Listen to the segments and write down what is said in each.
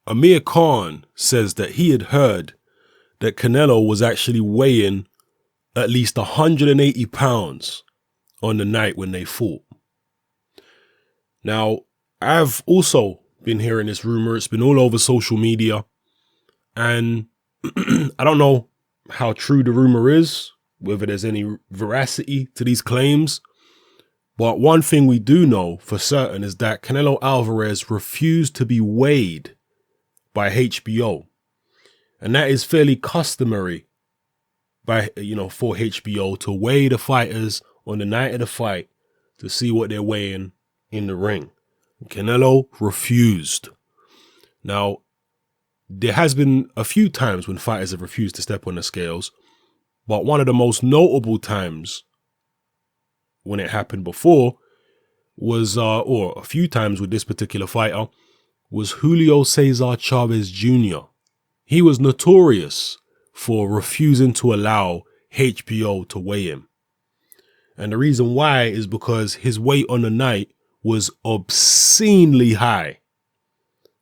Amir Khan says that he had heard that Canelo was actually weighing at least 180 pounds on the night when they fought. Now, I've also been hearing this rumor. It's been all over social media. And I don't know how true the rumor is, whether there's any veracity to these claims. But one thing we do know for certain is that Canelo Alvarez refused to be weighed by HBO. And that is fairly customary for HBO to weigh the fighters on the night of the fight to see what they're weighing in the ring. Canelo refused. Now, there has been a few times when fighters have refused to step on the scales, but one of the most notable times when it happened before was, or a few times with this particular fighter, was Julio Cesar Chavez Jr. He was notorious for refusing to allow HBO to weigh him. And the reason why is because his weight on the night was obscenely high.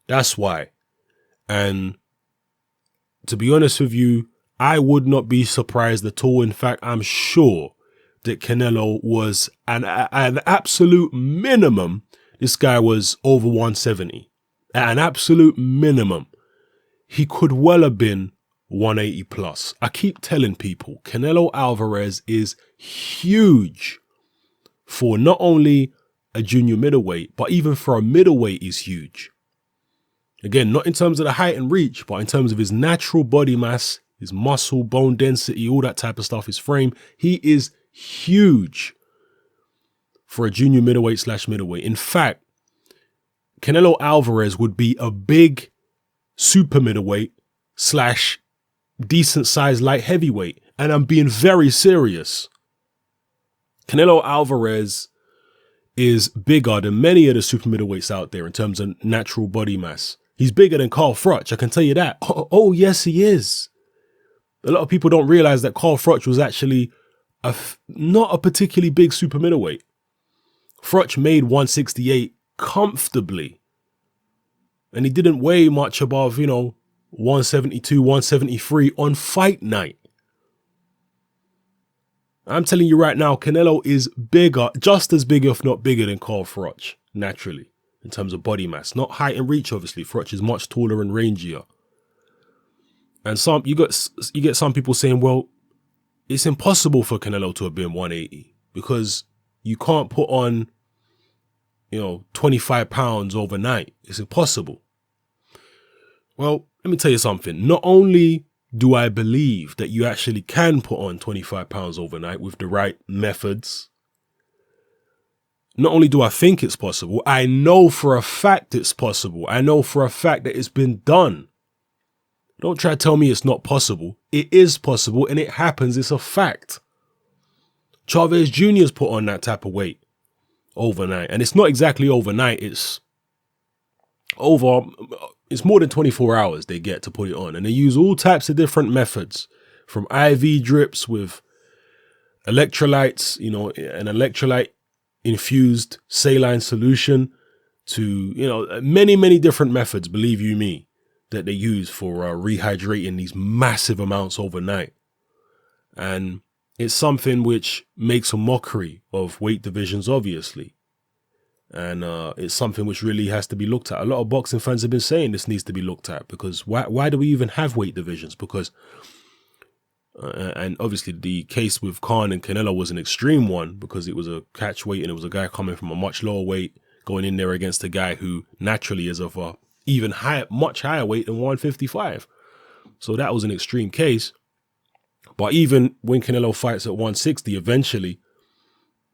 That's why. And to be honest with you, I would not be surprised at all. In fact, I'm sure that Canelo was an absolute minimum. This guy was over 170. At an absolute minimum, he could well have been 180 plus. I keep telling people, Canelo Alvarez is huge for not only a junior middleweight, but even for a middleweight is huge. Again, not in terms of the height and reach, but in terms of his natural body mass, his muscle, bone density, all that type of stuff, his frame. He is huge for a junior middleweight / middleweight. In fact, Canelo Alvarez would be a big super middleweight / decent sized light heavyweight. And I'm being very serious. Canelo Alvarez is bigger than many of the super middleweights out there in terms of natural body mass. He's bigger than Carl Froch, I can tell you that. Oh, yes, he is. A lot of people don't realize that Carl Froch was actually not a particularly big super middleweight. Froch made 168 comfortably. And he didn't weigh much above, 172, 173 on fight night. I'm telling you right now, Canelo is bigger, just as big, if not bigger than Carl Froch, naturally, in terms of body mass. Not height and reach, obviously. Froch is much taller and rangier. And you get some people saying, well, it's impossible for Canelo to have been 180 because you can't put on, 25 pounds overnight. It's impossible. Well, let me tell you something. Not only do I believe that you actually can put on 25 pounds overnight with the right methods, not only do I think it's possible, I know for a fact it's possible. I know for a fact that it's been done. Don't try to tell me it's not possible. It is possible and it happens. It's a fact. Chavez Jr.'s put on that type of weight overnight. And it's not exactly overnight. It's more than 24 hours they get to put it on. And they use all types of different methods, from IV drips with electrolytes, an electrolyte infused saline solution to, many, many different methods, believe you me, that they use for rehydrating these massive amounts overnight. And it's something which makes a mockery of weight divisions, obviously. And it's something which really has to be looked at. A lot of boxing fans have been saying this needs to be looked at because why do we even have weight divisions? Because, and obviously the case with Khan and Canelo was an extreme one because it was a catch weight and it was a guy coming from a much lower weight going in there against a guy who naturally is of a even higher, much higher weight than 155. So that was an extreme case. But even when Canelo fights at 160, eventually,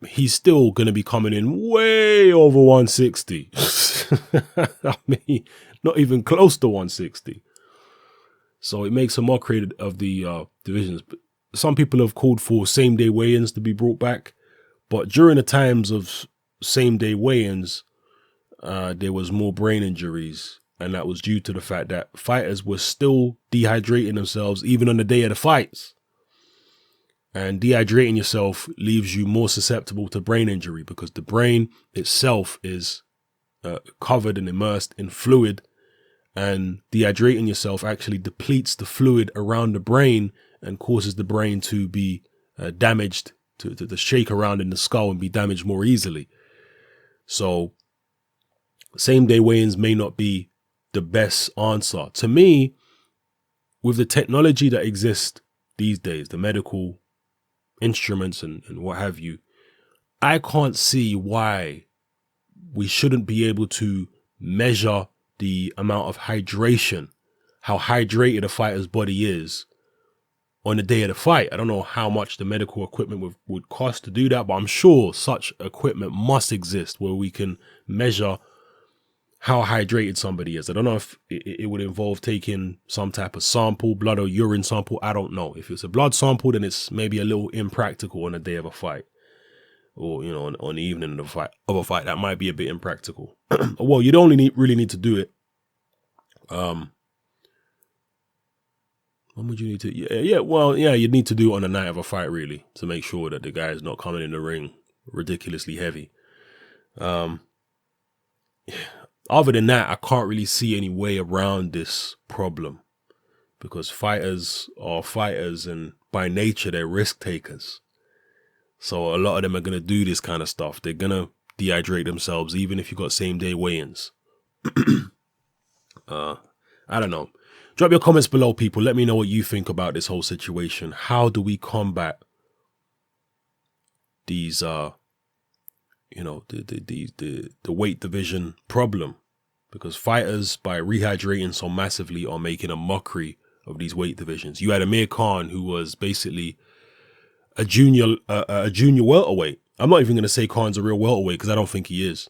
he's still going to be coming in way over 160. I mean, not even close to 160. So it makes a mockery of the divisions. Some people have called for same-day weigh-ins to be brought back. But during the times of same-day weigh-ins, there was more brain injuries. And that was due to the fact that fighters were still dehydrating themselves even on the day of the fights. And dehydrating yourself leaves you more susceptible to brain injury because the brain itself is covered and immersed in fluid. And dehydrating yourself actually depletes the fluid around the brain and causes the brain to be damaged, to shake around in the skull and be damaged more easily. So same day weigh-ins may not be the best answer. To me, with the technology that exists these days, the medical instruments and what have you, I can't see why we shouldn't be able to measure the amount of hydration, how hydrated a fighter's body is on the day of the fight. I don't know how much the medical equipment would cost to do that, but I'm sure such equipment must exist where we can measure how hydrated somebody is. I don't know if it would involve taking some type of sample, blood or urine sample. I don't know. If it's a blood sample, then it's maybe a little impractical on the day of a fight, or on the evening of a fight. That might be a bit impractical. Well, you'd only really need to do it. When would you need to? You'd need to do it on the night of a fight, really, to make sure that the guy is not coming in the ring ridiculously heavy. Other than that, I can't really see any way around this problem, because fighters are fighters, and by nature they're risk takers. So a lot of them are going to do this kind of stuff. They're going to dehydrate themselves, even if you got same day weigh-ins. I don't know. Drop your comments below, people. Let me know what you think about this whole situation. How do we combat these, the weight division problem? Because fighters, by rehydrating so massively, are making a mockery of these weight divisions. You had Amir Khan, who was basically a junior welterweight. I'm not even going to say Khan's a real welterweight, because I don't think he is.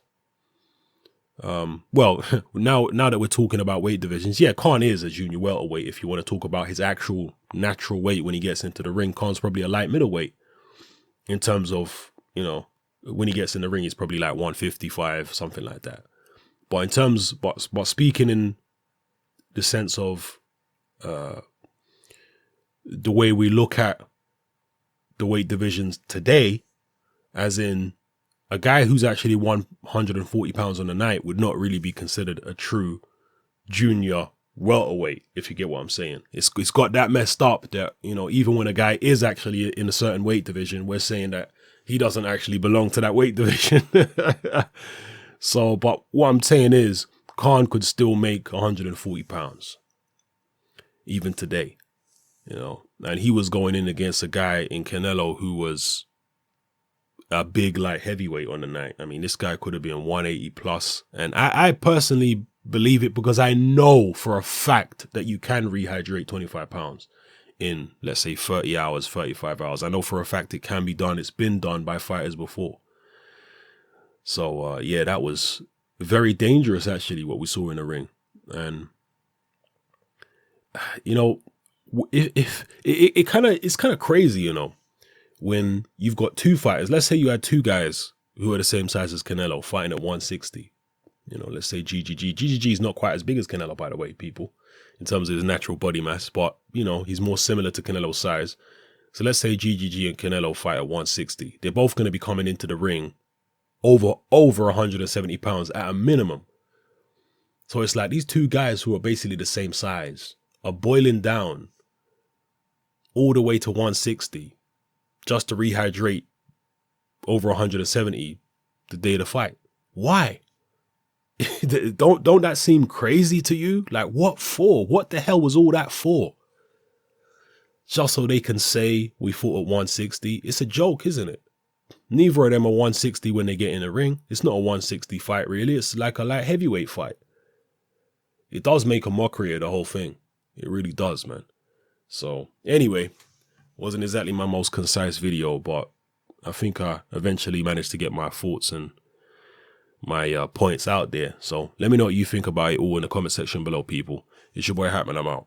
Well, now that we're talking about weight divisions, yeah, Khan is a junior welterweight. If you want to talk about his actual natural weight when he gets into the ring, Khan's probably a light middleweight in terms of, when he gets in the ring, he's probably like 155, something like that. But in terms, but speaking in the sense of the way we look at the weight divisions today, as in a guy who's actually 140 pounds on the night would not really be considered a true junior welterweight, if you get what I'm saying. It's got that messed up that, even when a guy is actually in a certain weight division, we're saying that he doesn't actually belong to that weight division. So, but what I'm saying is, Khan could still make 140 pounds, even today, and he was going in against a guy in Canelo who was a big light heavyweight on the night. I mean, this guy could have been 180 plus. And I personally believe it, because I know for a fact that you can rehydrate 25 pounds in, let's say, 30 hours, 35 hours. I know for a fact it can be done. It's been done by fighters before. So, yeah, that was very dangerous, actually, what we saw in the ring. And, it's kind of crazy, when you've got two fighters. Let's say you had two guys who are the same size as Canelo fighting at 160. Let's say GGG. GGG is not quite as big as Canelo, by the way, people, in terms of his natural body mass, but, he's more similar to Canelo's size. So let's say GGG and Canelo fight at 160. They're both going to be coming into the ring over 170 pounds at a minimum. So it's like these two guys who are basically the same size are boiling down all the way to 160 just to rehydrate over 170 the day of the fight. Why? Don't that seem crazy to you? Like, what for? What the hell was all that for? Just so they can say we fought at 160? It's a joke, isn't it? Neither of them are 160 when they get in the ring. It's not a 160 fight, really. It's like a light heavyweight fight. It does make a mockery of the whole thing. It really does, man. So, anyway, wasn't exactly my most concise video, but I think I eventually managed to get my thoughts and my points out there. So, let me know what you think about it all in the comment section below, people. It's your boy Hatman. I'm out.